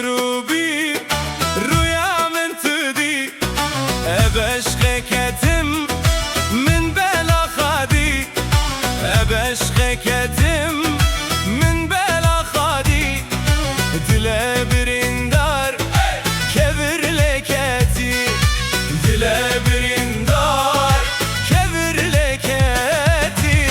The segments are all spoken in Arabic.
جروبي رويا من تدي أبشقكتم من بلا خادي أبشقكتم من بلا خادي دلا برندار كبر لكتي دلا برندار كبر لكتي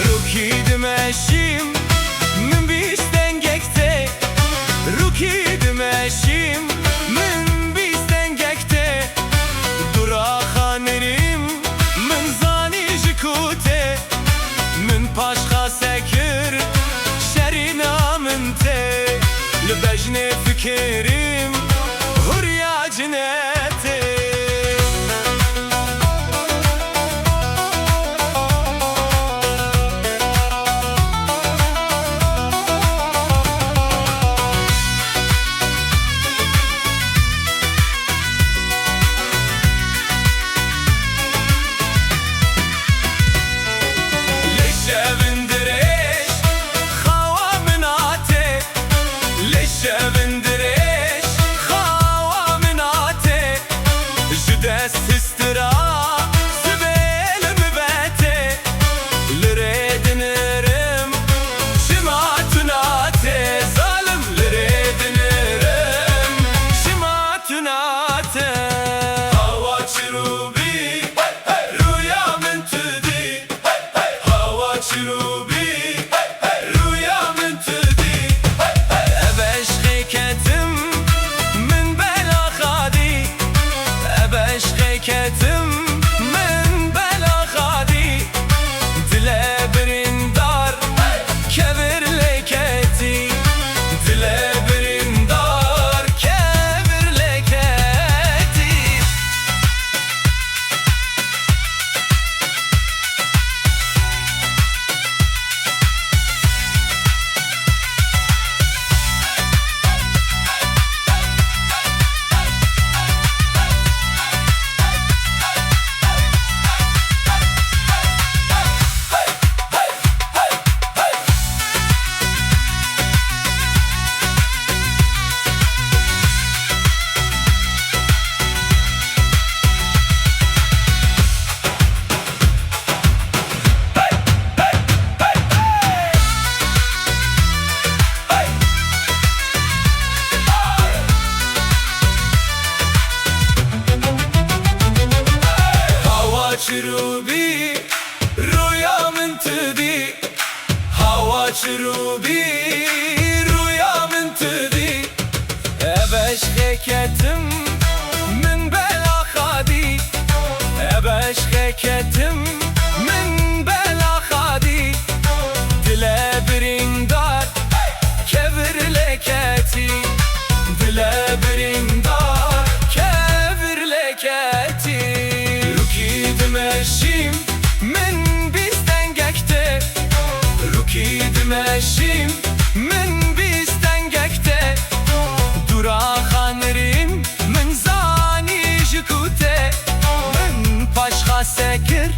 روكي دمشيم من بيستن جكتي روكي دمشيم من بيستن جكتي دورا خانريم من زاني جكوتي من باشخا سكر شرينا من تي لبجني فكريم هريا جناتي شبندريش خوا مناتي جدس استرا سبيل مباتي لريد نرم شماتناتي ظالم لريد نرم شماتناتي هوا شروبي رويا من تدي هوا شروبي رويا من تدي أبشقكتم من بلا خادي أبشقكتم من بلا خادي دلا برندار كبر لكتي دلا برندار كبر لكتي شروبي رويا من تدي هوا شروبي رويا من تدي أبشقكتم من بلا خادي أبشقكتم من بلا خادي دلا برندار كبر لكتي دلا برندار كبر لكتي دمشيم من بيستن جكتي روكي دمشيم من بيستن جكتي دورا خانريم من زاني جكوتي من باشخا سكر